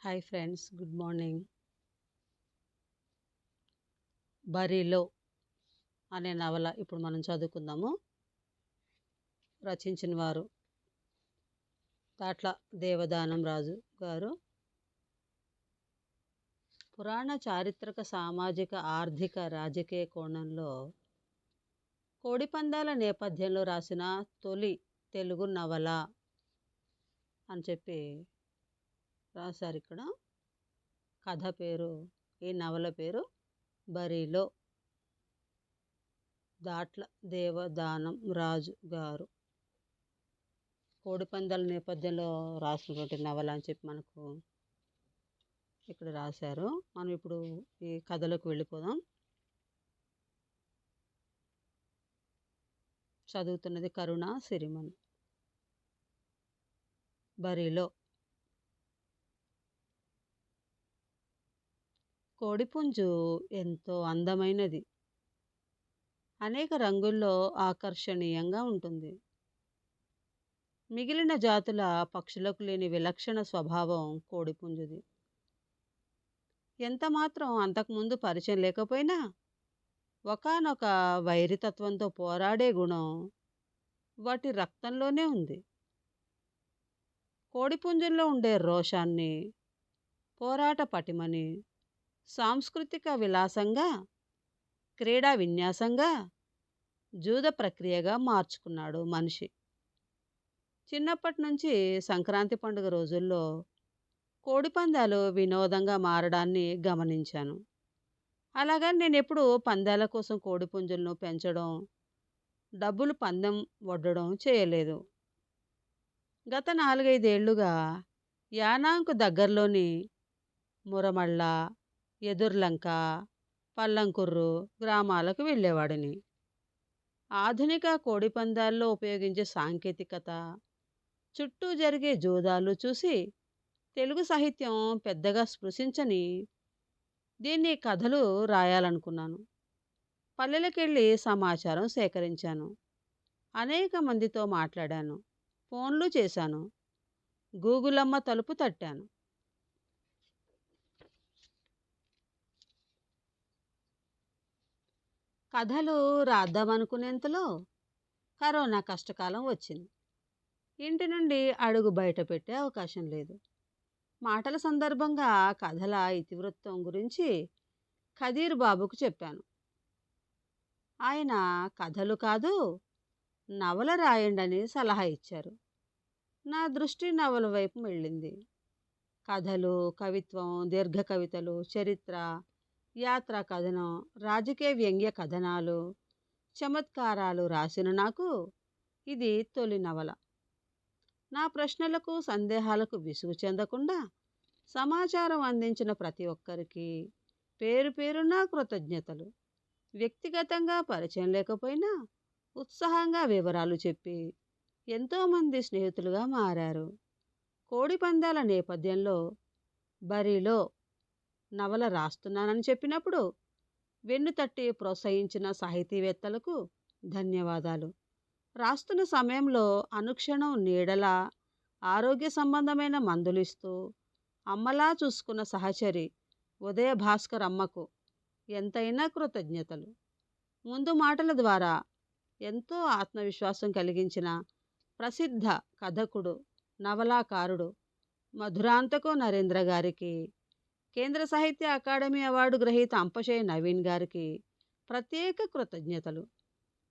Hi friends, good morning. 'బరిలో' అనే నవల ఇప్పుడు మనం చదువుకుందాము. రచించిన వారు తాట్ల దేవదానం రాజు గారు. పురాణ, చారిత్రక, సామాజిక, ఆర్థిక, రాజకీయ కోణంలో కోడిపందాల నేపథ్యంలో రాసిన తొలి తెలుగు నవల అని చెప్పి రాశారు ఇక్కడ. కథ పేరు, ఈ నవల పేరు 'బరిలో'. దాట్ల దేవదానం రాజు గారు కోడిపందాల నేపథ్యంలో రాసినటువంటి నవల అని చెప్పి మనకు ఇక్కడ రాశారు. మనం ఇప్పుడు ఈ కథలోకి వెళ్ళిపోదాం. చదువుతున్నది కరుణ సిరిమన్. బరిలో. కోడిపుంజు ఎంతో అందమైనది, అనేక రంగుల్లో ఆకర్షణీయంగా ఉంటుంది. మిగిలిన జాతుల పక్షులకు లేని విలక్షణ స్వభావం కోడిపుంజుది. ఎంత మాత్రం అంతకుముందు పరిచయం లేకపోయినా ఒకానొక వైరితత్వంతో పోరాడే గుణం వాటి రక్తంలోనే ఉంది. కోడిపుంజుల్లో ఉండే రోషాన్ని, పోరాట పటిమని సాంస్కృతిక విలాసంగా, క్రీడా విన్యాసంగా, జూద ప్రక్రియగా మార్చుకున్నాడు మనిషి. చిన్నప్పటి నుంచి సంక్రాంతి పండుగ రోజుల్లో కోడిపందాలు వినోదంగా మారడాన్ని గమనించాను. అలాగని నేను ఎప్పుడు పందాల కోసం కోడిపుంజులను పెంచడం, డబ్బులు పందెం వడ్డడం చేయలేదు. గత 4-5 ఏళ్లుగా యానాంకు దగ్గరలోని మురమళ్ళ, ఎదుర్లంక, పల్లంకుర్రు గ్రామాలకు వెళ్ళేవాడిని. ఆధునిక కోడిపందాల్లో ఉపయోగించే సాంకేతికత, చుట్టూ జరిగే జూదాలు చూసి తెలుగు సాహిత్యం పెద్దగా స్పృశించని దీన్ని కథలు రాయాలనుకున్నాను. పల్లెలకెళ్ళి సమాచారం సేకరించాను. అనేక మందితో మాట్లాడాను. ఫోన్లు చేశాను. గూగులమ్మ తలుపు తట్టాను. కథలు రాద్దామనుకునేంతలో కరోనా కష్టకాలం వచ్చింది. ఇంటి నుండి అడుగు బయట పెట్టే అవకాశం లేదు. మాటల సందర్భంగా కథల ఇతివృత్తం గురించి ఖదీర్ బాబుకు చెప్పాను. ఆయన కథలు కాదు, నవల రాయండని సలహా ఇచ్చారు. నా దృష్టి నవల వైపు వెళ్ళింది. కథలు, కవిత్వం, దీర్ఘ కవితలు, చరిత్ర, యాత్రా కథనం, రాజకీయ వ్యంగ్య కథనాలు, చమత్కారాలు రాసిన నాకు ఇది తొలి నవల. నా ప్రశ్నలకు, సందేహాలకు విసుగు చెందకుండా సమాచారం అందించిన ప్రతి ఒక్కరికి పేరు పేరున కృతజ్ఞతలు. వ్యక్తిగతంగా పరిచయం లేకపోయినా ఉత్సాహంగా వివరాలు చెప్పి ఎంతోమంది స్నేహితులుగా మారారు. కోడిపందాల నేపథ్యంలో బరిలో నవల రాస్తున్నానని చెప్పినప్పుడు వెన్నుతట్టి ప్రోత్సహించిన సాహితీవేత్తలకు ధన్యవాదాలు. రాస్తున్న సమయంలో అనుక్షణం నీడలా, ఆరోగ్య సంబంధమైన మందులిస్తూ అమ్మలా చూసుకున్న సహచరి ఉదయ భాస్కర్ అమ్మకు ఎంతైనా కృతజ్ఞతలు. ముందు మాటల ద్వారా ఎంతో ఆత్మవిశ్వాసం కలిగించిన ప్రసిద్ధ కథకుడు, నవలాకారుడు మధురాంతకు నరేంద్ర గారికి, కేంద్ర సాహిత్య అకాడమీ అవార్డు గ్రహీత అంపశయ్య నవీన్ గారికి ప్రత్యేక కృతజ్ఞతలు.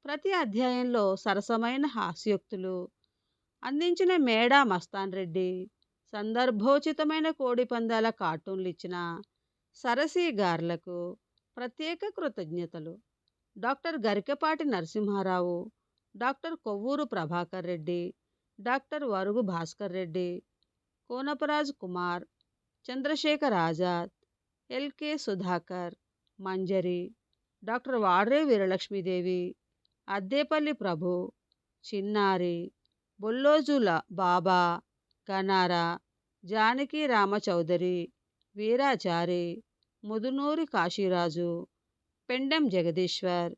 ప్రతి అధ్యాయంలో సరసమైన హాస్యోక్తులు అందించిన మేడా మస్తాన్ రెడ్డి, సందర్భోచితమైన కోడిపందాల కార్టూన్లు ఇచ్చిన సరసీ గార్లకు ప్రత్యేక కృతజ్ఞతలు. Doctor Garikapati Narasimharao, doctor Kovvuru Prabhakar Reddy, doctor Varugu Bhaskar Reddy, Konaparaj Kumar, Chandrashekar Azad, LK Sudhakar, Manjari, doctor Vadrey Veeralakshmidevi, Addepalli Prabhu, Chinnari, Bollojula Baba, Ganara, Janaki Ramachowdary, Veerachari, Mudunuri Kasiraju, Pendem Jagadeeshwar,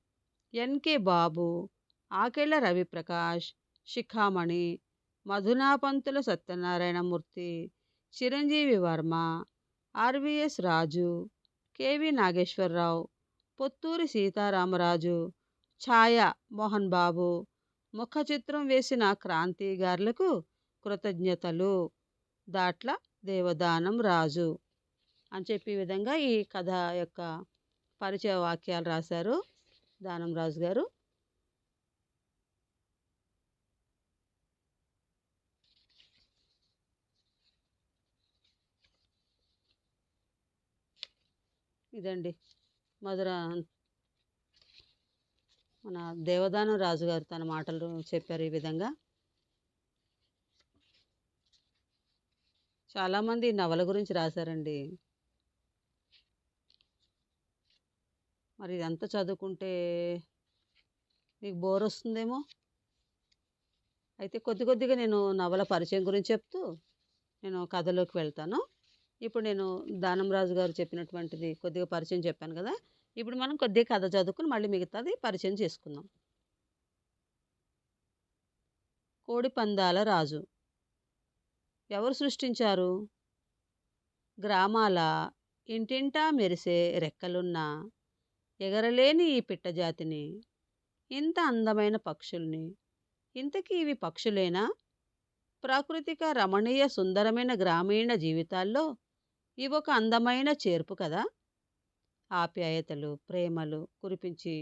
NK Babu, Akella Raviprakash, Sikhamani, Madhunapantula Satyanarayanamurthy, Chiranjeevi Varma, RVS Raju, KV Nageswararao, Potturi Seetharamaraju, Chaya Mohan Babu, ముఖ చిత్రం వేసిన క్రాంతిగారులకు కృతజ్ఞతలు. దాట్ల దేవదానం రాజు అని చెప్పి ఈ విధంగా ఈ కథ యొక్క పరిచయ వాక్యాలు రాశారు దానం రాజు గారు. ఇదండి మధుర మన దేవదానం రాజు గారు తన మాటలు చెప్పారు ఈ విధంగా. చాలామంది నవల గురించి రాశారండి. మరి ఇదంతా చదువుకుంటే మీకు బోర్ వస్తుందేమో. అయితే కొద్ది కొద్దిగా నేను నవల పరిచయం గురించి చెప్తూ నేను కథలోకి వెళ్తాను. ఇప్పుడు నేను దానం రాజు గారు చెప్పినటువంటిది కొద్దిగా పరిచయం చెప్పాను కదా. ఇప్పుడు మనం కొద్దిగా కథ చదువుకుని మళ్ళీ మిగతాది పరిచయం చేసుకుందాం. కోడి పందాల రాజు ఎవరు సృష్టించారు? గ్రామాల ఇంటింటా మెరిసే రెక్కలున్న ఎగరలేని ఈ పిట్టజాతిని, ఇంత అందమైన పక్షుల్ని, ఇంతకీ ఇవి పక్షులేనా? ప్రాకృతిక రమణీయ సుందరమైన గ్రామీణ జీవితాల్లో ఇవొక అందమైన చేర్పు కదా. ఆప్యాయతలు ప్రేమలు కురిపించి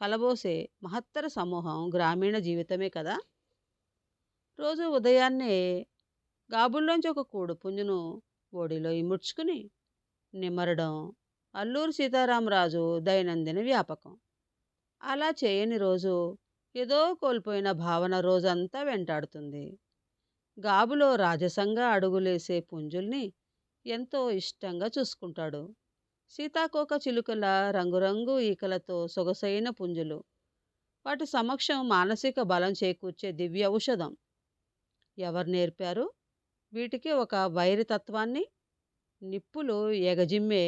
కలబోసే మహత్తర సమూహం గ్రామీణ జీవితమే కదా. రోజు ఉదయాన్నే గాబుల్లోంచి ఒక కూడు పుంజును ఓడిలో ఇముడ్చుకుని నిమ్మరడం అల్లూరి సీతారామరాజు దైనందిన వ్యాపకం. అలా చేయని రోజు ఏదో కోల్పోయిన భావన రోజంతా వెంటాడుతుంది. గాబులో రాజసంగా అడుగులేసే పుంజుల్ని ఎంతో ఇష్టంగా చూసుకుంటాడు. సీతాకోక చిలుకల రంగురంగు ఈకలతో సొగసైన పుంజులు, వాటి సమక్షం మానసిక బలం చేకూర్చే దివ్య ఔషధం. ఎవరు నేర్పారు వీటికి ఒక వైరితత్వాన్ని, నిప్పులు ఎగజిమ్మే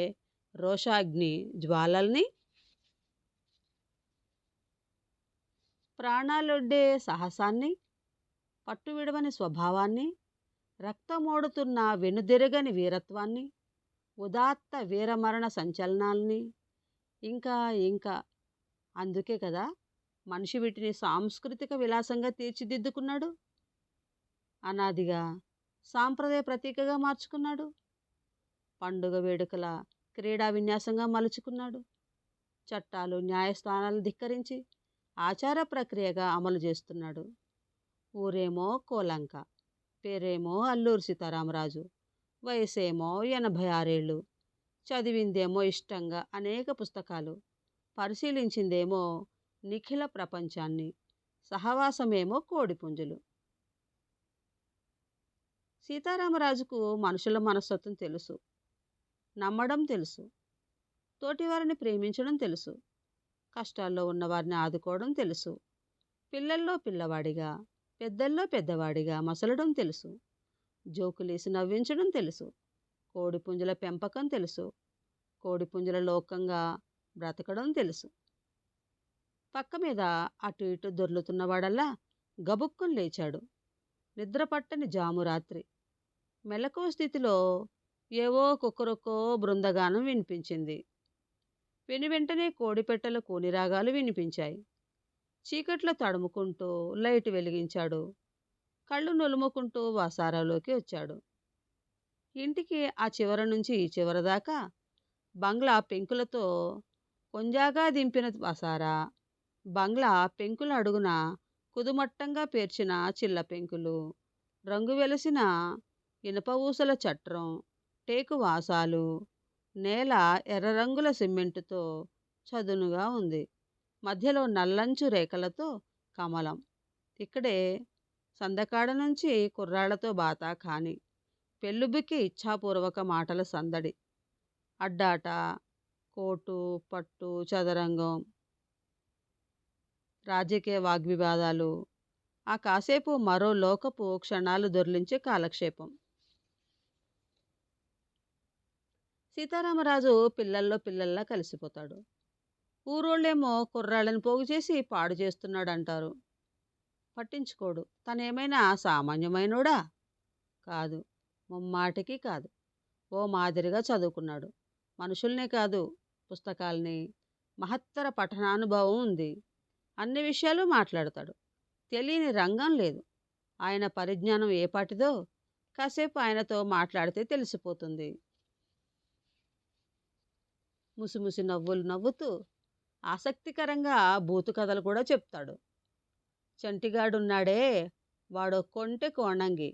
రోషాగ్ని జ్వాలల్ని, ప్రాణాలొడ్డే సాహసాన్ని, పట్టు విడవని స్వభావాన్ని, రక్తమోడుతున్న వెనుదిరగని వీరత్వాన్ని, ఉదాత్త వీరమరణ సంచలనాల్ని, ఇంకా ఇంకా. అందుకే కదా మనిషి వీటిని సాంస్కృతిక విలాసంగా తీర్చిదిద్దుకున్నాడు. అనాదిగా సాంప్రదాయ ప్రతీకగా మార్చుకున్నాడు. పండుగ వేడుకల క్రీడా విన్యాసంగా మలుచుకున్నాడు. చట్టాలు న్యాయస్థానాలు ధిక్కరించి ఆచార ప్రక్రియగా అమలు చేస్తున్నాడు. ఊరేమో కోలంక, పేరేమో అల్లూరి సీతారామరాజు, వయసేమో 86 ఏళ్ళు, చదివిందేమో ఇష్టంగా అనేక పుస్తకాలు, పరిశీలించిందేమో నిఖిల ప్రపంచాన్ని, సహవాసమేమో కోడిపుంజులు. సీతారామరాజుకు మనుషుల మనస్తత్వం తెలుసు, నమ్మడం తెలుసు, తోటివారిని ప్రేమించడం తెలుసు, కష్టాల్లో ఉన్నవారిని ఆదుకోవడం తెలుసు, పిల్లల్లో పిల్లవాడిగా పెద్దల్లో పెద్దవాడిగా మసలడం తెలుసు, జోకులేసి నవ్వించడం తెలుసు, కోడిపుంజుల పెంపకం తెలుసు, కోడిపుంజుల లోకంగా బ్రతకడం తెలుసు. పక్క మీద అటు ఇటు దొర్లుతున్నవాడల్లా గబుక్కుని లేచాడు. నిద్రపట్టని జామురాత్రి మెలకువ స్థితిలో ఏవో కుక్కరొక్కో బృందగానం వినిపించింది. వెనువెంటనే కోడిపెట్టెల కూనిరాగాలు వినిపించాయి. చీకట్లో తడుముకుంటూ లైట్ వెలిగించాడు. కళ్ళు నులుముకుంటూ వసారాలోకి వచ్చాడు. ఇంటికి ఆ చివర నుంచి ఈ చివర దాకా బంగ్లా పెంకులతో కొంజాగా దింపిన వసారా, బంగ్లా పెంకుల అడుగున కుదుమట్టంగా పేర్చిన చిల్ల పెంకులు, రంగు వెలసిన ఇనుప ఊసల చట్రం, టేకు వాసాలు, నేల ఎర్ర రంగుల సిమెంటుతో చదునుగా ఉంది. మధ్యలో నల్లంచు రేఖలతో కమలం. ఇక్కడే సందకాడ నుంచి కుర్రాళ్లతో బాత కాని, పెళ్ళుబికి ఇచ్ఛాపూర్వక మాటల సందడి, అడ్డాట, కోటు పట్టు చదరంగం, రాజకీయ వాగ్వివాదాలు, ఆ కాసేపు మరో లోకపు క్షణాలు దొర్లించే కాలక్షేపం. సీతారామరాజు పిల్లల్లో పిల్లల్లా కలిసిపోతాడు. ఊరోళ్ళేమో కుర్రాళ్ళని పోగు చేసి పాడు చేస్తున్నాడంటారు. పట్టించుకోడు. తనేమైనా సామాన్యమైనోడా? కాదు. ముమ్మాటికి కాదు. ఓ మాదిరిగా చదువుకున్నాడు. మనుషుల్నే కాదు, పుస్తకాల్ని, మహత్తర పఠనానుభవం ఉంది. అన్ని విషయాలు మాట్లాడతాడు. తెలియని రంగం లేదు. ఆయన పరిజ్ఞానం ఏపాటిదో కాసేపు ఆయనతో మాట్లాడితే తెలిసిపోతుంది. ముసిముసి నవ్వులు నవ్వుతూ ఆసక్తికరంగా బూతు కథలు కూడా చెప్తాడు. చంటిగాడున్నాడే, వాడో కొంటె కోణంగి.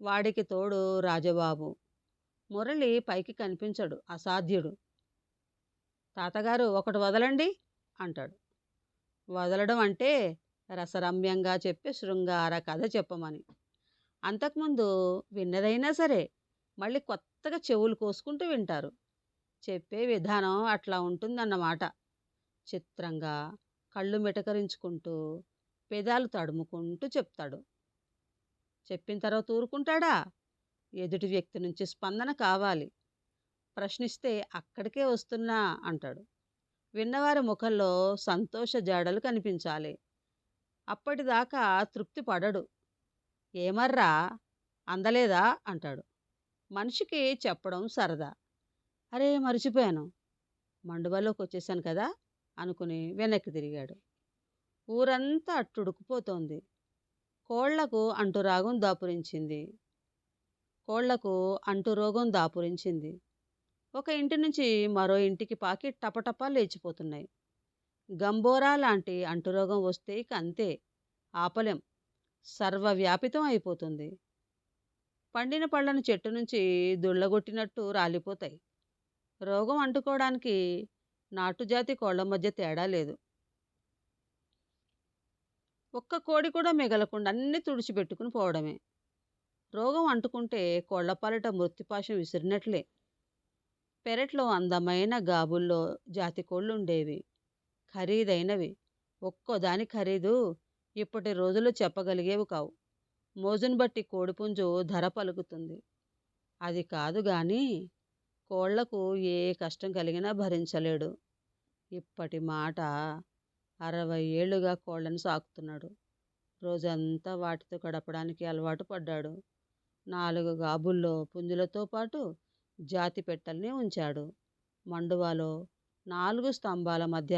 వాడికి తోడు రాజబాబు. మురళి పైకి కనిపించడు, అసాధ్యుడు. తాతగారు ఒకటి వదలండి అంటాడు. వదలడం అంటే రసరమ్యంగా చెప్పి శృంగార కథ చెప్పమని. అంతకుముందు విన్నదైనా సరే మళ్ళీ కొత్తగా చెవులు కోసుకుంటూ వింటారు. చెప్పే విధానం అట్లా ఉంటుందన్నమాట. చిత్రంగా కళ్ళు మిటకరించుకుంటూ పెదాలు తడుముకుంటూ చెప్తాడు. చెప్పిన తర్వాత ఊరుకుంటాడా? ఎదుటి వ్యక్తి నుంచి స్పందన కావాలి. ప్రశ్నిస్తే అక్కడికే వస్తున్నా అంటాడు. విన్నవారి ముఖంలో సంతోష జాడలు కనిపించాలి. అప్పటిదాకా తృప్తి పడడు. ఏమర్రా, అందలేదా అంటాడు. మనిషికి చెప్పడం సరదా. అరే మర్చిపోయాను, మండువాలోకి వచ్చేసాను కదా అనుకుని వెనక్కి తిరిగాడు. ఊరంతా అట్టుడుకుపోతోంది. కోళ్లకు అంటురాగం దాపురించింది. కోళ్లకు అంటురోగం దాపురించింది. ఒక ఇంటి నుంచి మరో ఇంటికి పాకి టపటపా లేచిపోతున్నాయి. గంబోరా లాంటి అంటురోగం వస్తే ఇక అంతే, ఆపలేం. సర్వవ్యాపితం అయిపోతుంది. పండిన పళ్ళను చెట్టు నుంచి దుళ్ళగొట్టినట్టు రాలిపోతాయి. రోగం అంటుకోవడానికి నాటుజాతి కోళ్ల మధ్య తేడా లేదు. ఒక్క కోడి కూడా మిగలకుండా అన్నీ తుడిచిపెట్టుకుని పోవడమే. రోగం అంటుకుంటే కోళ్లపాలిట మృత్యుపాశం విసిరినట్లే. పెరట్లో అందమైన గాబుల్లో జాతి కోళ్ళుండేవి, ఖరీదైనవి. ఒక్కో దాని ఖరీదు ఇప్పటి రోజుల్లో చెప్పగలిగేవి కావు. మోజును బట్టి కోడిపుంజు ధర పలుకుతుంది. అది కాదు గాని కోళ్లకు ఏ కష్టం కలిగినా భరించలేడు. ఇప్పటి మాట. 60 ఏళ్లుగా కోళ్లను సాకుతున్నాడు. రోజంతా వాటితో గడపడానికి అలవాటు పడ్డాడు. 4 గాబుల్లో పుంజులతో పాటు జాతి పెట్టల్ని ఉంచాడు. మండువాలో 4 స్తంభాల మధ్య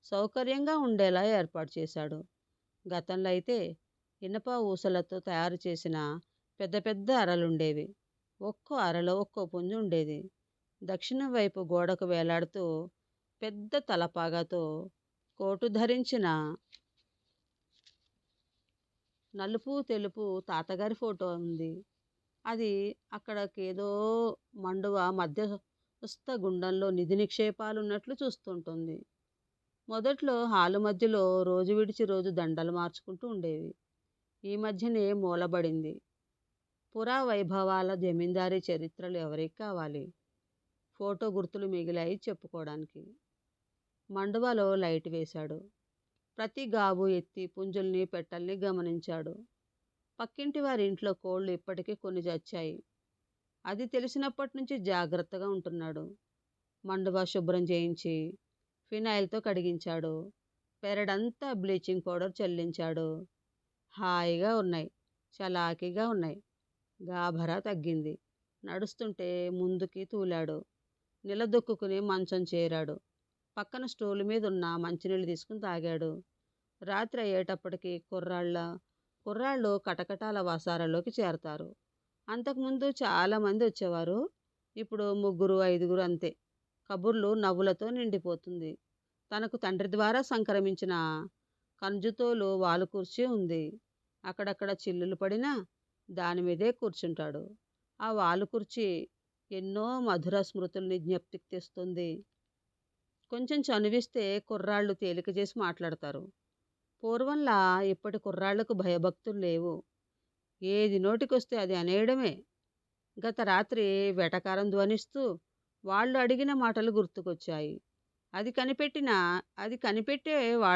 సౌకర్యంగా ఉండేలా ఏర్పాటు చేశాడు. గతంలో అయితే ఇనప ఊసలతో తయారు చేసిన పెద్ద పెద్ద అరలుండేవి. ఒక్కో అరలో ఒక్కో పుంజు ఉండేది. దక్షిణం వైపు గోడకు వేలాడుతూ పెద్ద తలపాగాతో కోటు ధరించిన నలుపు తెలుపు తాతగారి ఫోటో ఉంది. అది అక్కడకేదో మండువ మధ్యస్థ గుండంలో నిధి నిక్షేపాలున్నట్లు చూస్తుంటుంది. మొదట్లో హాలు మధ్యలో రోజు విడిచి రోజు దండలు మార్చుకుంటూ ఉండేవి. ఈ మధ్యనే మూలబడింది. పురా వైభవాల జమీందారీ చరిత్రలు ఎవరికి కావాలి? ఫోటో గుర్తులు మిగిలాయి చెప్పుకోవడానికి. మండువాలో లైట్ వేశాడు. ప్రతి గాబు ఎత్తి పుంజుల్ని పెట్టల్ని గమనించాడు. పక్కింటి వారి ఇంట్లో కోళ్లు ఇప్పటికీ కొన్ని చచ్చాయి. అది తెలిసినప్పటి నుంచి జాగ్రత్తగా ఉంటున్నాడు. మండువా శుభ్రం చేయించి ఫినాయిల్తో కడిగించాడు. పెరడంతా బ్లీచింగ్ పౌడర్ చల్లించాడు. హాయిగా ఉన్నాయి, చలాకీగా ఉన్నాయి. గాభరా తగ్గింది. నడుస్తుంటే ముందుకి తూలాడు. నిలదొక్కుని మంచం చేరాడు. పక్కన స్టూలు మీద ఉన్న మంచినీళ్ళు తీసుకుని తాగాడు. రాత్రి అయ్యేటప్పటికి కుర్రాళ్ళు కటకటాల వసారాలోకి చేరతారు. అంతకుముందు చాలామంది వచ్చేవారు. ఇప్పుడు 3, 5 అంతే. కబుర్లు నవ్వులతో నిండిపోతుంది. తనకు తండ్రి ద్వారా సంక్రమించిన కంజుతోలు వాలు కుర్చీ ఉంది. అక్కడక్కడ చిల్లులు పడినా దానిమీదే కూర్చుంటాడు. ఆ వాలు కుర్చీ ఎన్నో మధుర స్మృతుల్ని జ్ఞప్తికి తెస్తుంది. కొంచెం చనువిస్తే కుర్రాళ్ళు తేలిక చేసి మాట్లాడతారు. పూర్వంలా ఇప్పటి కుర్రాళ్లకు భయభక్తులు లేవు. ఏది నోటికొస్తే అది అనేయడమే. గత రాత్రి వెటకారం ధ్వనిస్తూ వాళ్ళు అడిగిన మాటలు గుర్తుకొచ్చాయి. అది కనిపెట్టినా అది కనిపెట్టే వా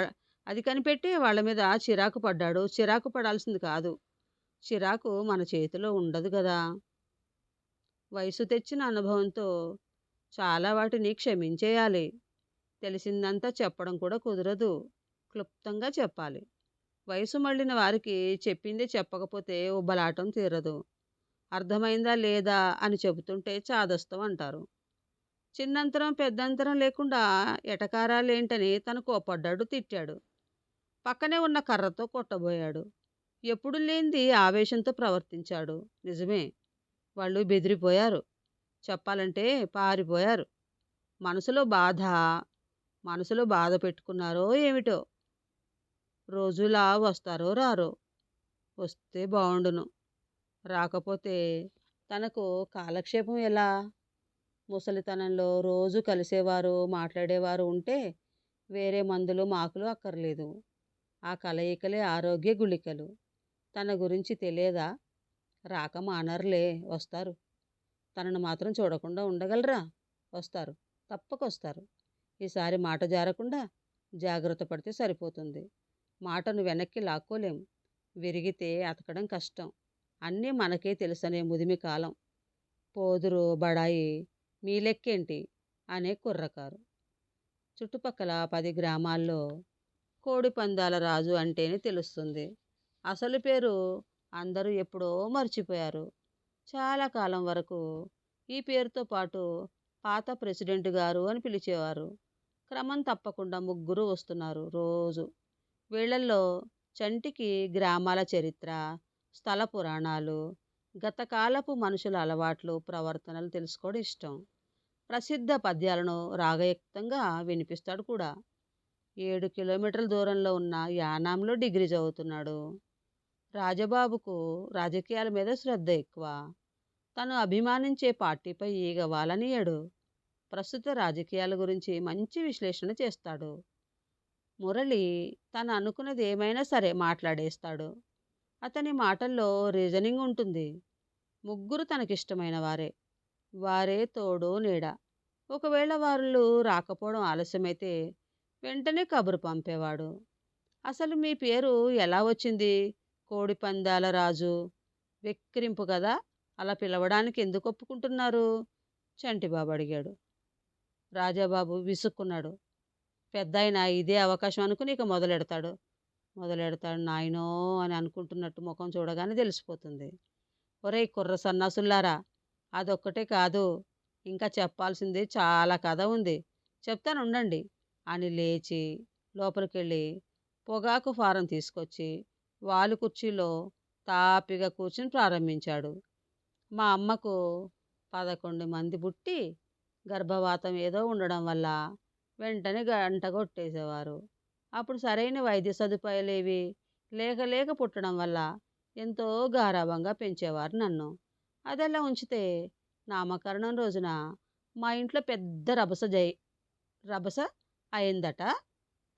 అది కనిపెట్టే వాళ్ళ మీద చిరాకు పడ్డాడు. చిరాకు పడాల్సింది కాదు. చిరాకు మన చేతిలో ఉండదు గదా. వయసు తెచ్చిన అనుభవంతో చాలా వాటిని క్షమించేయాలి. తెలిసిందంతా చెప్పడం కూడా కుదరదు. క్లుప్తంగా చెప్పాలి. వయసు మళ్ళిన వారికి చెప్పిందే చెప్పకపోతే ఉబ్బలాటం తీరదు. అర్థమైందా లేదా అని చెబుతుంటే చాదస్తం అంటారు. చిన్నంతరం పెద్దంతరం లేకుండా ఎటకారాలేంటని తను కోపడ్డాడు, తిట్టాడు. పక్కనే ఉన్న కర్రతో కొట్టబోయాడు. ఎప్పుడు లేనిది ఆవేశంతో ప్రవర్తించాడు. నిజమే, వాళ్ళు బెదిరిపోయారు. చెప్పాలంటే పారిపోయారు. మనసులో బాధ మనసులో బాధ పెట్టుకున్నారో ఏమిటో. రోజులా వస్తారో రారో. వస్తే బావుండును. రాకపోతే తనకు కాలక్షేపం ఎలా? ముసలితనంలో రోజు కలిసేవారు, మాట్లాడేవారు ఉంటే వేరే మందులు, మాకులు అక్కర్లేదు. ఆ కలయికలే ఆరోగ్య గుళికలు. తన గురించి తెలియదా? రాక మానరులే, వస్తారు. తనను మాత్రం చూడకుండా ఉండగలరా? వస్తారు. తప్పకొస్తారు. ఈసారి మాట జారకుండా జాగ్రత్త పడితే సరిపోతుంది. మాటను వెనక్కి లాక్కోలేం. విరిగితే అతకడం కష్టం. అన్నీ మనకే తెలుసనే ముదిమి కాలం. పోదురు బడాయి మీ లెక్కేంటి అనే కుర్రకారు. చుట్టుపక్కల 10 గ్రామాల్లో కోడిపందాల రాజు అంటేనే తెలుస్తుంది. అసలు పేరు అందరూ ఎప్పుడో మర్చిపోయారు. చాలా కాలం వరకు ఈ పేరుతో పాటు పాత ప్రెసిడెంట్ గారు అని పిలిచేవారు. క్రమం తప్పకుండా ముగ్గురు వస్తున్నారు రోజు. వీళ్ళల్లో చంటికి గ్రామాల చరిత్ర, స్థల పురాణాలు, గతకాలపు మనుషుల అలవాట్లు, ప్రవర్తనలు తెలుసుకోవడం ఇష్టం. ప్రసిద్ధ పద్యాలను రాగయుక్తంగా వినిపిస్తాడు కూడా. 7 కిలోమీటర్ల దూరంలో ఉన్న యానాంలో డిగ్రీ చదువుతున్నాడు. రాజబాబుకు రాజకీయాల మీద శ్రద్ధ ఎక్కువ. తను అభిమానించే పార్టీపై ఈగ వాలనీయడు. ప్రస్తుత రాజకీయాల గురించి మంచి విశ్లేషణ చేస్తాడు. మురళి తను అనుకున్నది ఏమైనా సరే మాట్లాడేస్తాడు. అతని మాటల్లో రీజనింగ్ ఉంటుంది. ముగ్గురు తనకిష్టమైన వారే. వారే తోడు నీడ. ఒకవేళ వాళ్ళు రాకపోవడం ఆలస్యమైతే వెంటనే కబురు పంపేవాడు. అసలు మీ పేరు ఎలా వచ్చింది? కోడిపందాల రాజు. వెక్కిరింపు కదా, అలా పిలవడానికి ఎందుకు ఒప్పుకుంటున్నారు? చంటిబాబు అడిగాడు. రాజాబాబు విసుక్కున్నాడు. పెద్దాయన ఇదే అవకాశం అనుకుని ఇక మొదలెడతాడు నాయనో అని అనుకుంటున్నట్టు ముఖం చూడగానే తెలిసిపోతుంది. ఒరేయ్ కుర్ర సన్నాసుల్లారా, అదొక్కటే కాదు, ఇంకా చెప్పాల్సింది చాలా కథ ఉంది. చెప్తానుండండి అని లేచి లోపలికెళ్ళి పొగాకు ఫారం తీసుకొచ్చి వాలు కుర్చీలో తాపిగా కూర్చుని ప్రారంభించాడు. మా అమ్మకు 11 మంది పుట్టి గర్భవాతం ఏదో ఉండడం వల్ల వెంటనే గంట కొట్టేసేవారు. అప్పుడు సరైన వైద్య సదుపాయాలేవి లేక పుట్టడం వల్ల ఎంతో గారాబంగా పెంచేవారు నన్ను. అదలా ఉంచితే నామకరణం రోజున మా ఇంట్లో పెద్ద రభస అయిందట.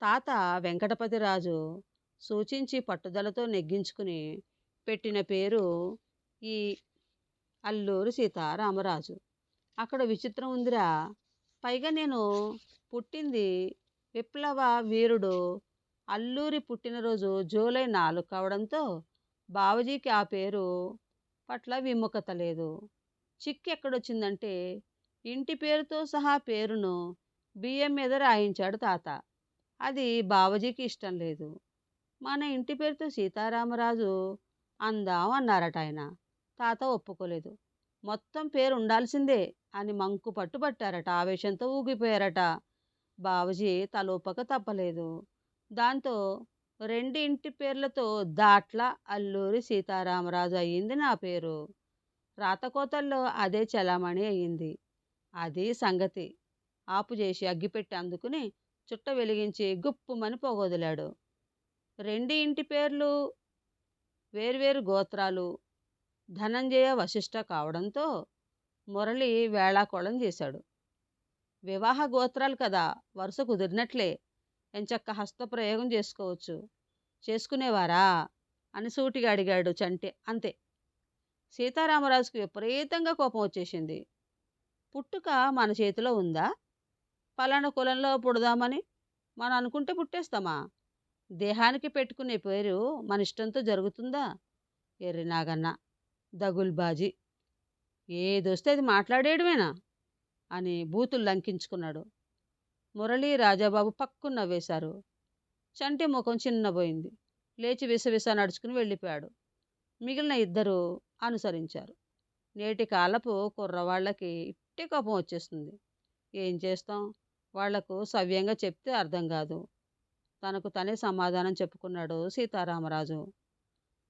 తాత వెంకటపతిరాజు సూచించి పట్టుదలతో నెగ్గించుకుని పెట్టిన పేరు ఈ అల్లూరి సీతారామరాజు. అక్కడ విచిత్రం ఉందిరా. పైగా నేను పుట్టింది విప్లవ వీరుడు అల్లూరి పుట్టినరోజు జూలై 4 కావడంతో బావజీకి ఆ పేరు పట్ల విముఖత లేదు. చిక్కు ఎక్కడొచ్చిందంటే ఇంటి పేరుతో సహా పేరును బియ్యం మీద రాయించాడు తాత. అది బావజీకి ఇష్టం లేదు. మన ఇంటి పేరుతో సీతారామరాజు అందాం అన్నారట ఆయన. తాత ఒప్పుకోలేదు. మొత్తం పేరు ఉండాల్సిందే అని మంకు పట్టుబట్టారట. ఆవేశంతో ఊగిపోయారట. బావజీ తలూపక తప్పలేదు. దాంతో 2 ఇంటి పేర్లతో దాట్ల అల్లూరి సీతారామరాజు అయ్యింది నా పేరు. రాతకోతల్లో అదే చలామణి అయ్యింది. అది సంగతి. ఆపు చేసి అగ్గిపెట్టి అందుకుని చుట్ట వెలిగించి గుప్పుమని పొగొదిలాడు. 2 ఇంటి పేర్లు వేర్వేరు గోత్రాలు. ధనంజయ వశిష్ఠ కావడంతో మురళి వేళాకోళం చేశాడు. వివాహ గోత్రాలు కదా, వరుస కుదిరినట్లే. ఎంచక్క హస్తప్రయోగం చేసుకోవచ్చు. చేసుకునేవారా అని సూటిగా అడిగాడు చంటి. అంతే. సీతారామరాజుకి విపరీతంగా కోపం వచ్చేసింది. పుట్టుక మన చేతిలో ఉందా? పలానా కులంలో పుడదామని మనం అనుకుంటే పుట్టేస్తామా? దేహానికి పెట్టుకునే పేరు మన ఇష్టంతో జరుగుతుందా? ఎర్రి నాగన్న, దగుల్బాజీ, ఏదొస్తే అది మాట్లాడేయడమేనా అని బూతులు లంకించుకున్నాడు. మురళి రాజాబాబు పక్కున నవ్వేశారు. చంటి ముఖం చిన్నబోయింది. లేచి విసవిస నడుచుకుని వెళ్ళిపోయాడు. మిగిలిన ఇద్దరు అనుసరించారు. నేటి కాలపు కుర్రవాళ్ళకి ఇట్టే కోపం వచ్చేస్తుంది. ఏం చేస్తాం? వాళ్లకు సవ్యంగా చెప్తే అర్థం కాదు. తనకు తనే సమాధానం చెప్పుకున్నాడు సీతారామరాజు.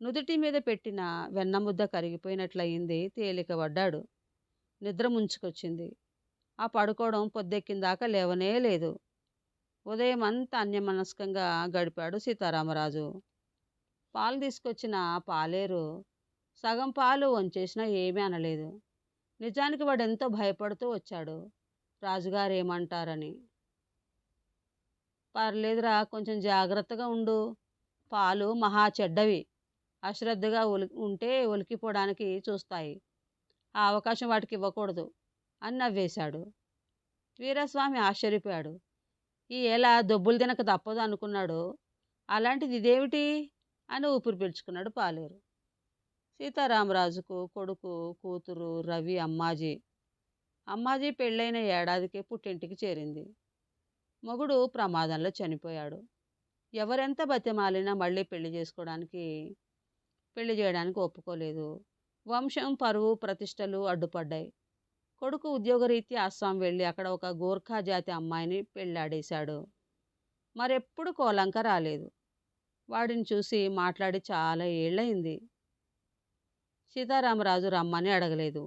నుదుటి మీద పెట్టిన వెన్నముద్ద కరిగిపోయినట్లయింది. తేలికపడ్డాడు. నిద్ర ముంచుకొచ్చింది. ఆ పడుకోవడం పొద్దెక్కిందాకా లేవనే లేదు. ఉదయమంతా అన్యమనస్కంగా గడిపాడు సీతారామరాజు. పాలు తీసుకొచ్చిన పాలేరు సగం పాలు వంచేసినా ఏమీ అనలేదు. నిజానికి వాడెంతో భయపడుతూ వచ్చాడు, రాజుగారేమంటారని. పర్లేదురా, కొంచెం జాగ్రత్తగా ఉండు. పాలు మహా చెడ్డవి. అశ్రద్ధగా ఉంటే ఒలికిపోవడానికి చూస్తాయి. ఆ అవకాశం వాటికి ఇవ్వకూడదు అని నవ్వేశాడు. వీరస్వామి ఆశ్చర్యపోయాడు. ఈ ఏళ దొబ్బులు తినక తప్పదు అనుకున్నాడు. అలాంటిది ఇదేమిటి అని ఊపిరి పీల్చుకున్నాడు పాలేరు. సీతారామరాజుకు కొడుకు, కూతురు రవి, అమ్మాజీ. అమ్మాజీ పెళ్ళైన ఏడాదికే పుట్టింటికి చేరింది. మొగుడు ప్రమాదంలో చనిపోయాడు. ఎవరెంత బతిమాలినా మళ్ళీ పెళ్లి చేయడానికి ఒప్పుకోలేదు. వంశం పరువు ప్రతిష్టలు అడ్డుపడ్డాయి. కొడుకు ఉద్యోగరీత్యా అస్సాం వెళ్ళి అక్కడ ఒక గోర్ఖా జాతి అమ్మాయిని పెళ్ళాడేశాడు. మరెప్పుడు కోలంక రాలేదు. వాడిని చూసి మాట్లాడి చాలా ఏళ్ళయింది. సీతారామరాజు రమ్మని అడగలేదు.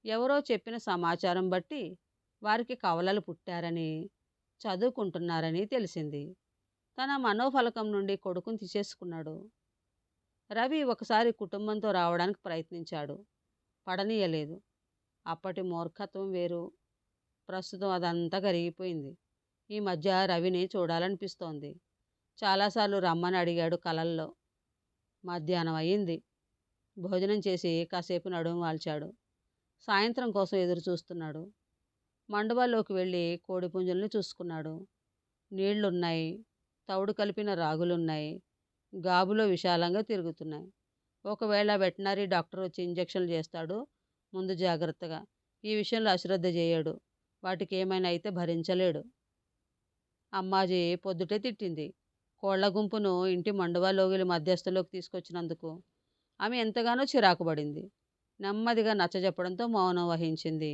ఎవరో చెప్పిన సమాచారం బట్టి వారికి కవలలు పుట్టారని, చదువుకుంటున్నారని తెలిసింది. తన మనోఫలకం నుండి కొడుకుని తీసేసుకున్నాడు. రవి ఒకసారి కుటుంబంతో రావడానికి ప్రయత్నించాడు. పడనీయలేదు. అప్పటి మూర్ఖత్వం వేరు. ప్రస్తుతం అదంతా కరిగిపోయింది. ఈ మధ్య రవిని చూడాలనిపిస్తోంది. చాలాసార్లు రమ్మని అడిగాడు కలల్లో. మధ్యాహ్నం అయ్యింది. భోజనం చేసి కాసేపు నడుము వాల్చాడు. సాయంత్రం కోసం ఎదురు చూస్తున్నాడు. మండవాల్లోకి వెళ్ళి కోడిపుంజుల్ని చూసుకున్నాడు. నీళ్లున్నాయి. తౌడు కలిపిన రాగులున్నాయి. గాబులో విశాలంగా తిరుగుతున్నాయి. ఒకవేళ వెటనరీ డాక్టర్ వచ్చి ఇంజక్షన్లు చేస్తాడు. ముందు జాగ్రత్తగా. ఈ విషయంలో అశ్రద్ధ చేయడు. వాటికి ఏమైనా అయితే భరించలేడు. అమ్మాజీ పొద్దుటే తిట్టింది. కోళ్ల గుంపును ఇంటి మండువాలోగిలి మధ్యస్థలోకి తీసుకొచ్చినందుకు ఆమె ఎంతగానో చిరాకుపడింది. నెమ్మదిగా నచ్చజెప్పడంతో మౌనం వహించింది.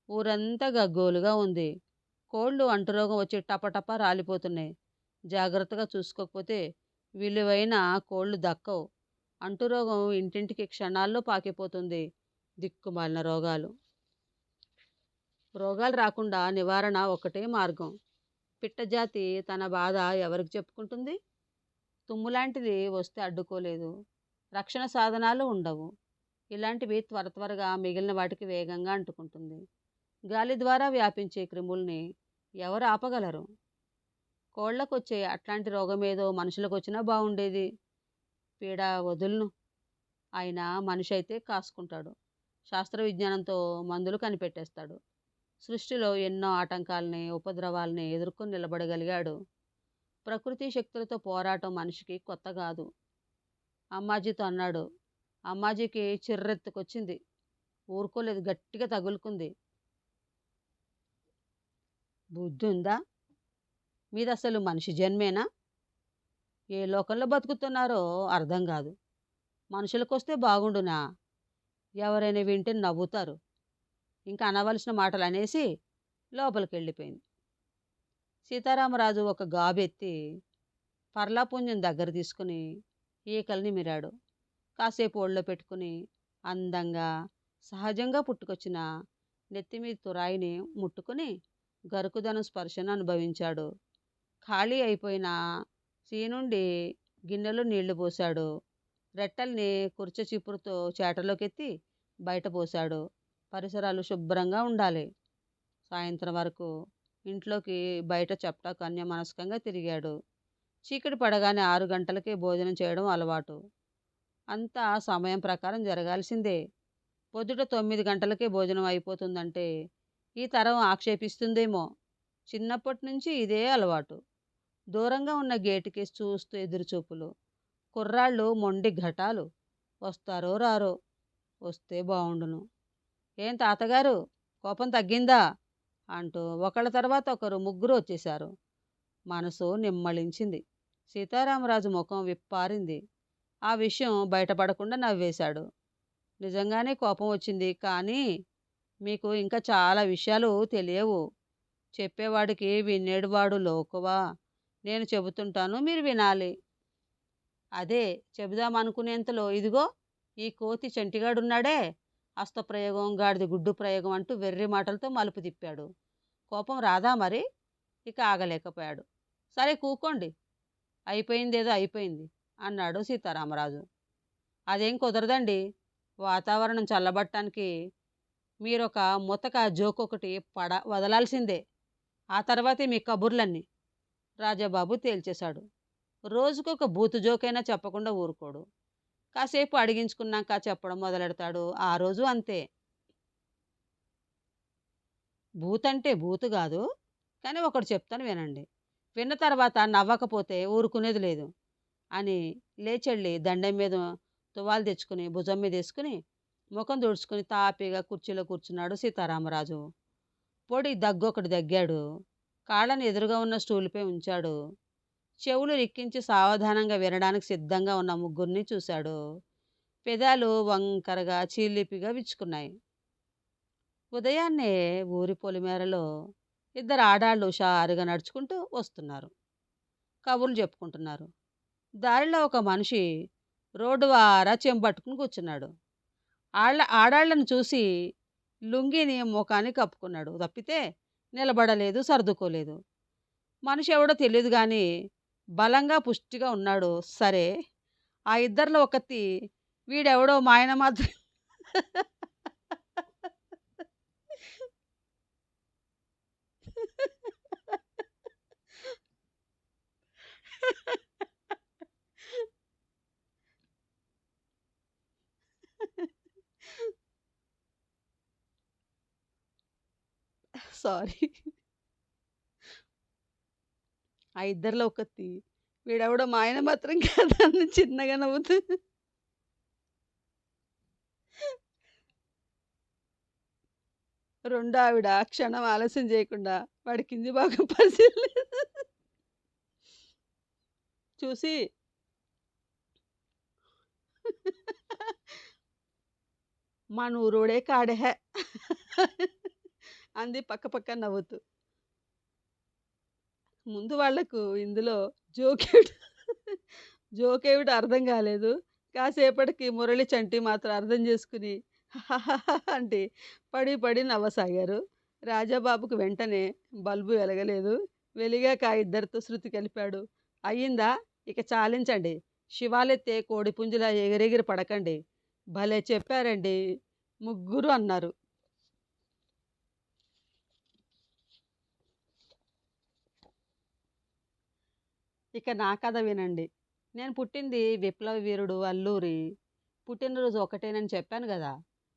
ఊరంతా గగ్గోలుగా ఉంది. కోళ్లు అంటురోగం వచ్చి టపటప రాలిపోతున్నాయి. జాగ్రత్తగా చూసుకోకపోతే విలువైన కోళ్లు దక్కవు. అంటురోగం ఇంటింటికి క్షణాల్లో పాకిపోతుంది. దిక్కుమాలిన రోగాలు. రోగాలు రాకుండా నివారణ ఒకటే మార్గం. పిట్టజాతి తన బాధ ఎవరికి చెప్పుకుంటుంది? తుమ్ములాంటిది వస్తే అడ్డుకోలేదు. రక్షణ సాధనాలు ఉండవు. ఇలాంటివి త్వరగా మిగిలిన వాటికి వేగంగా అంటుకుంటుంది. గాలి ద్వారా వ్యాపించే క్రిముల్ని ఎవరు ఆపగలరు? కోళ్లకొచ్చే అట్లాంటి రోగమేదో మనుషులకు వచ్చినా బాగుండేది. పీడ వదులును. ఆయన మనిషి అయితే కాసుకుంటాడు. శాస్త్ర విజ్ఞానంతో మందులు కనిపెట్టేస్తాడు. సృష్టిలో ఎన్నో ఆటంకాలని, ఉపద్రవాల్ని ఎదుర్కొని నిలబడగలిగాడు. ప్రకృతి శక్తులతో పోరాటం మనిషికి కొత్త కాదు. అమ్మాజీతో అన్నాడు. అమ్మాజీకి చిర్రెత్తుకొచ్చింది. ఊరుకోలేదు. గట్టిగా తగులుకుంది. బుద్ధి ఉందా? మీదసలు మనిషి జన్మేనా? ఏ లోకంలో బతుకుతున్నారో అర్థం కాదు. మనుషులకొస్తే బాగుండునా? ఎవరైనా వింటే నవ్వుతారు. ఇంకా అనవలసిన మాటలు అనేసి లోపలికి వెళ్ళిపోయింది. సీతారామరాజు ఒక గాబెత్తి పర్లాపుంజం దగ్గర తీసుకుని ఈకల్ని మిరాడు. కాసేపు ఒళ్ళో పెట్టుకుని అందంగా సహజంగా పుట్టుకొచ్చిన నెత్తిమీద తురాయిని ముట్టుకుని గరుకుదనం స్పర్శను అనుభవించాడు. ఖాళీ అయిపోయిన సీనుండి గిన్నెలో నీళ్లు పోశాడు. రెట్టల్ని కుర్చ చీపురుతో చేటలోకెత్తి బయట పోశాడు. పరిసరాలు శుభ్రంగా ఉండాలి. సాయంత్రం వరకు ఇంట్లోకి బయట చప్టాకు అన్యమనస్కంగా తిరిగాడు. చీకటి పడగానే 6 గంటలకే భోజనం చేయడం అలవాటు. అంతా సమయం ప్రకారం జరగాల్సిందే. పొద్దుట 9 గంటలకే భోజనం అయిపోతుందంటే ఈ తరం ఆక్షేపిస్తుందేమో. చిన్నప్పటి నుంచి ఇదే అలవాటు. దూరంగా ఉన్న గేటుకేసి చూస్తూ ఎదురుచూపులు. కుర్రాళ్ళు మొండి ఘటాలు. వస్తారో రారో. వస్తే బావుండును. ఏం తాతగారు, కోపం తగ్గిందా అంటూ ఒకళ్ళ తర్వాత ఒకరు ముగ్గురు వచ్చేశారు. మనసు నిమ్మళించింది. సీతారామరాజు ముఖం విప్పారింది. ఆ విషయం బయటపడకుండా నవ్వేశాడు. నిజంగానే కోపం వచ్చింది. కానీ మీకు ఇంకా చాలా విషయాలు తెలియవు. చెప్పేవాడికి వినేటివాడు లోకువ. నేను చెబుతుంటాను మీరు వినాలి. అదే చెబుదామనుకునేంతలో ఇదిగో ఈ కోతి చంటిగాడున్నాడే, అస్తప్రయోగం, గాడిద గుడ్డు ప్రయోగం అంటూ వెర్రి మాటలతో మలుపు తిప్పాడు. కోపం రాదా మరి? ఇక ఆగలేకపోయాడు. సరే కూకోండి. అయిపోయిందేదో అయిపోయింది అన్నాడు సీతారామరాజు. అదేం కుదరదండి. వాతావరణం చల్లబడటానికి మీరొక ముతక జోకొకటి వదలాల్సిందే. ఆ తర్వాతే మీ కబుర్లన్నీ రాజాబాబు తేల్చేశాడు. రోజుకొక బూతు జోకైనా చెప్పకుండా ఊరుకోడు. కాసేపు అడిగించుకున్నాక చెప్పడం మొదలెడతాడు. ఆ రోజు అంతే. బూతంటే బూతు గాదు. కానీ ఒకటి చెప్తాను వినండి. విన్న తర్వాత నవ్వకపోతే ఊరుకునేది లేదు అని లేచెళ్ళి దండెం మీద తువాలు తెచ్చుకుని భుజం మీదేసుకుని ముఖం తుడుచుకుని తాపీగా కుర్చీలో కూర్చున్నాడు సీతారామరాజు. పొడి దగ్గొకటి దగ్గాడు. కాళ్ళని ఎదురుగా ఉన్న స్టూలుపై ఉంచాడు. చెవులు రిక్కించి సావధానంగా వినడానికి సిద్ధంగా ఉన్న ముగ్గురిని చూశాడు. పెదాలు వంకరగా చీలిపిగా విచ్చుకున్నాయి. ఉదయాన్నే ఊరి పొలిమేరలో ఇద్దరు ఆడాళ్ళు హుషారుగా నడుచుకుంటూ వస్తున్నారు. కబుర్లు చెప్పుకుంటున్నారు. దారిలో ఒక మనిషి రోడ్డు వారా చెంబట్టుకుని కూర్చున్నాడు. ఆడాళ్ళను చూసి లుంగీని ముఖానికి కప్పుకున్నాడు తప్పితే నిలబడలేదు, సర్దుకోలేదు. మనిషి ఎవడో తెలియదు గాని బలంగా పుష్టిగా ఉన్నాడు. సరే, ఆ ఇద్దరిలో ఒకతి వీడెవడో మాయన మాత్రం సారీ. ఆ ఇద్దరిలో ఒకతి వీడెవడో మాయన మాత్రం కాదని చిన్నగా నవ్వుతూ రెండో ఆవిడ క్షణం ఆలస్యం చేయకుండా వాడి కింది భాగం చూసి మనూరోడే కాడెహె అంది పక్క పక్క నవ్వుతూ. ముందు వాళ్లకు ఇందులో జోకేమిటి జోకేమిటో అర్థం కాలేదు. కాసేపటికి మురళి, చంటి మాత్రం అర్థం చేసుకుని అంటే పడి పడి నవ్వసాగారు. రాజాబాబుకు వెంటనే బల్బు వెలగలేదు. వెలిగాక ఆ ఇద్దరితో శృతి కలిపాడు. అయ్యిందా? ఇక చాలించండి. శివాలెత్తే కోడిపుంజులా ఎగిరెగిరి పడకండి. భలే చెప్పారండి ముగ్గురు అన్నారు. ఇక నా కథ వినండి. నేను పుట్టింది విప్లవ వీరుడు అల్లూరి. పుట్టినరోజు ఒకటేనని చెప్పాను కదా.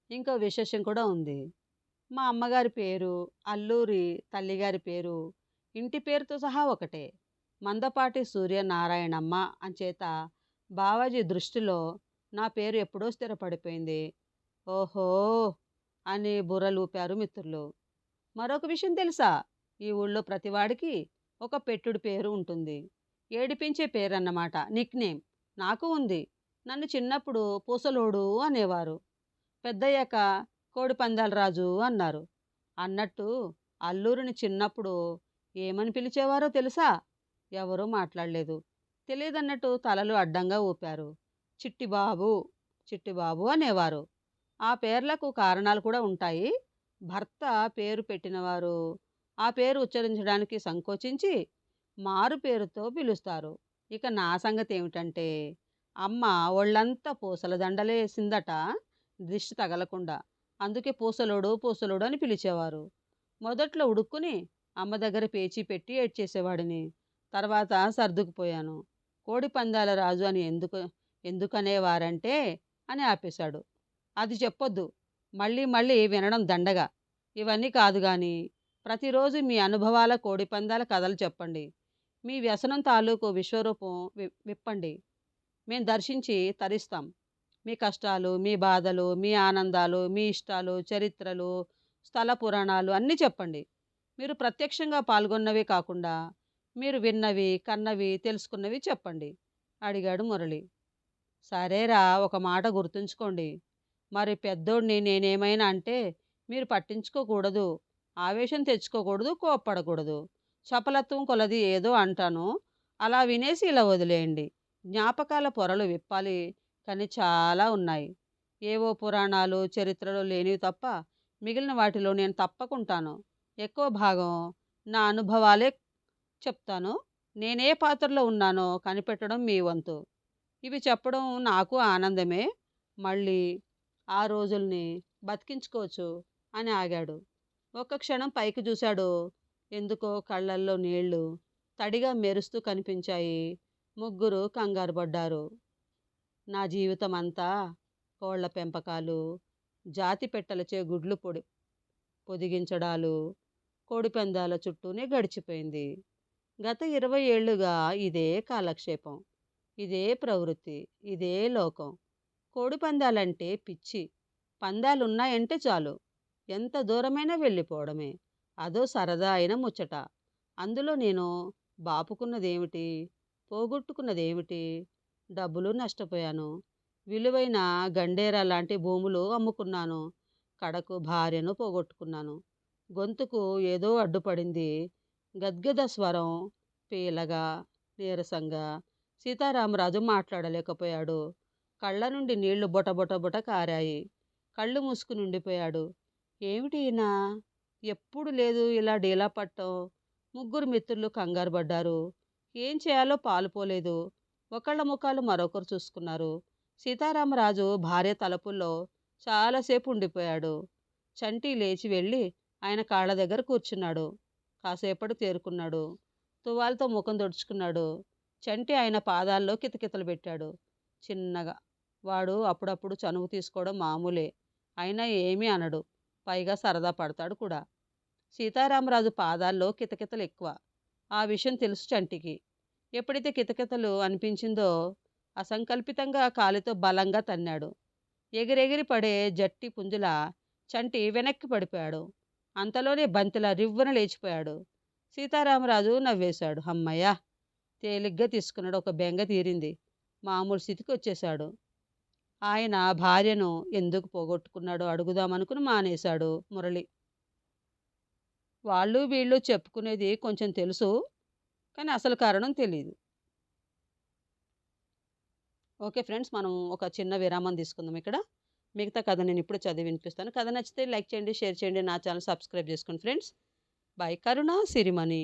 ఇంకో విశేషం కూడా ఉంది. మా అమ్మగారి పేరు అల్లూరి, తల్లిగారి పేరు ఇంటి పేరుతో సహా ఒకటే, మందపాటి సూర్యనారాయణమ్మ. అంచేత బావాజీ దృష్టిలో నా పేరు ఎప్పుడో స్థిరపడిపోయింది. ఓహో అని బుర్రలూపారు మిత్రులు. మరొక విషయం తెలుసా? ఈ ఊళ్ళో ప్రతివాడికి ఒక పెట్టుడు పేరు ఉంటుంది. ఏడిపించే పేరన్నమాట, నిక్ నేమ్. నాకు ఉంది. నన్ను చిన్నప్పుడు పూసలోడు అనేవారు. పెద్దయ్యాక కోడిపందాల రాజు అన్నారు. అన్నట్టు అల్లూరిని చిన్నప్పుడు ఏమని పిలిచేవారో తెలుసా? ఎవరూ మాట్లాడలేదు. తెలియదన్నట్టు తలలు అడ్డంగా ఊపారు. చిట్టిబాబు, చిట్టిబాబు అనేవారు. ఆ పేర్లకు కారణాలు కూడా ఉంటాయి. భర్త పేరు పెట్టినవారు ఆ పేరు ఉచ్చరించడానికి సంకోచించి మారు పేరుతో పిలుస్తారు. ఇక నా సంగతి ఏమిటంటే, అమ్మ ఒళ్ళంతా పూసల దండలేసిందట దిష్టి తగలకుండా. అందుకే పూసలోడు పూసలోడు అని పిలిచేవారు. మొదట్లో ఉడుక్కుని అమ్మ దగ్గర పేచీ పెట్టి ఏడ్చేసేవాడిని. తర్వాత సర్దుకుపోయాను. కోడి పందాల రాజు అని ఎందుకనేవారంటే అని ఆపేశాడు. అది చెప్పొద్దు. మళ్ళీ మళ్ళీ వినడం దండగా. ఇవన్నీ కాదు గాని ప్రతిరోజు మీ అనుభవాల కోడిపందాల కథలు చెప్పండి. మీ వ్యసనం తాలూకు విశ్వరూపం విప్పండి. మేం దర్శించి తరిస్తాం. మీ కష్టాలు, మీ బాధలు, మీ ఆనందాలు, మీ ఇష్టాలు, చరిత్రలు, స్థల పురాణాలు అన్నీ చెప్పండి. మీరు ప్రత్యక్షంగా పాల్గొన్నవే కాకుండా మీరు విన్నవి, కన్నవి, తెలుసుకున్నవి చెప్పండి అడిగాడు మురళి. సరేరా, ఒక మాట గుర్తుంచుకోండి. మరి పెద్దోడిని నేనేమైనా అంటే మీరు పట్టించుకోకూడదు, ఆవేశం తెచ్చుకోకూడదు, కోప్పడకూడదు. చపలత్వం కొలది ఏదో అంటాను. అలా వినేసి ఇలా వదిలేయండి. జ్ఞాపకాల పొరలు విప్పాలి కానీ చాలా ఉన్నాయి. ఏవో పురాణాలు, చరిత్రలో లేనివి తప్ప మిగిలిన వాటిలో నేను తప్పకుంటాను. ఎక్కువ భాగం నా అనుభవాలే చెప్తాను. నేనే పాత్రలో ఉన్నానో కనిపెట్టడం మీ వంతు. ఇవి చెప్పడం నాకు ఆనందమే. మళ్ళీ ఆ రోజుల్ని బతికించుకోవచ్చు అని ఆగాడు. ఒక్క క్షణం పైకి చూశాడు. ఎందుకో కళ్ళల్లో నీళ్లు తడిగా మెరుస్తూ కనిపించాయి. ముగ్గురు కంగారు పడ్డారు. నా జీవితమంతా కోళ్ల పెంపకాలు, జాతి పెట్టలచే గుడ్లు పొదిగించడాలు, కోడిపందాల చుట్టూనే గడిచిపోయింది. గత 20 ఏళ్లుగా ఇదే కాలక్షేపం. ఇదే ప్రవృత్తి. ఇదే లోకం. కోడిపందాలంటే పిచ్చి. పందాలున్నాయంటే చాలు. ఎంత దూరమైనా వెళ్ళిపోవడమే. అదో సరదా అయిన ముచ్చట. అందులో నేను బాపుకున్నదేమిటి? పోగొట్టుకున్నదేమిటి? డబ్బులు నష్టపోయాను. విలువైన గండేరా లాంటి భూములు అమ్ముకున్నాను. కడకు భార్యను పోగొట్టుకున్నాను. గొంతుకు ఏదో అడ్డుపడింది. గద్గద స్వరం పీలగా, నీరసంగా. సీతారామరాజు మాట్లాడలేకపోయాడు. కళ్ళ నుండి నీళ్లు బొట బొట బొట కారాయి. కళ్ళు మూసుకుని ఉండిపోయాడు. ఏమిటి ఈయన? ఎప్పుడు లేదు ఇలా డీలా పట్టం. ముగ్గురు మిత్రులు కంగారు పడ్డారు. ఏం చేయాలో పాలుపోలేదు. ఒకళ్ళ ముఖాలు మరొకరు చూసుకున్నారు. సీతారామరాజు భార్య తలుపుల్లో చాలాసేపు ఉండిపోయాడు. చంటి లేచి వెళ్ళి ఆయన కాళ్ళ దగ్గర కూర్చున్నాడు. కాసేపటి తేరుకున్నాడు. తువాలుతో ముఖం తుడుచుకున్నాడు. చంటి ఆయన పాదాల్లో కితకితలు పెట్టాడు చిన్నగా. వాడు అప్పుడప్పుడు చనువు తీసుకోవడం మామూలే. అయినా ఏమీ అనడు. పైగా సరదా పడతాడు కూడా. సీతారామరాజు పాదాల్లో కితకితలు ఎక్కువ. ఆ విషయం తెలుసు చంటికి. ఎప్పుడైతే కితకితలు అనిపించిందో అసంకల్పితంగా కాలితో బలంగా తన్నాడు. ఎగిరెగిరి పడే జట్టి పుంజుల చంటి వెనక్కి పడిపోయాడు. అంతలోనే బంతిలా రివ్వున లేచిపోయాడు. సీతారామరాజు నవ్వేశాడు. హమ్మయ్య! తేలిగ్గా తీసుకున్నాడు. ఒక బెంగ తీరింది. మామూలు స్థితికి వచ్చేశాడు. ఆయన భార్యను ఎందుకు పోగొట్టుకున్నాడో అడుగుదామనుకుని మానేశాడు మురళి. వాళ్ళు వీళ్ళు చెప్పుకునేది కొంచెం తెలుసు, కానీ అసలు కారణం తెలీదు. ఓకే ఫ్రెండ్స్, మనం ఒక చిన్న విరామం తీసుకుందాం ఇక్కడ. మిగతా కథ నేను ఇప్పుడు చదివి వినిపిస్తాను. కథ నచ్చితే లైక్ చేయండి, షేర్ చేయండి, నా ఛానల్ సబ్స్క్రైబ్ చేసుకోండి ఫ్రెండ్స్. బాయ్. కరుణ సిరిమణి.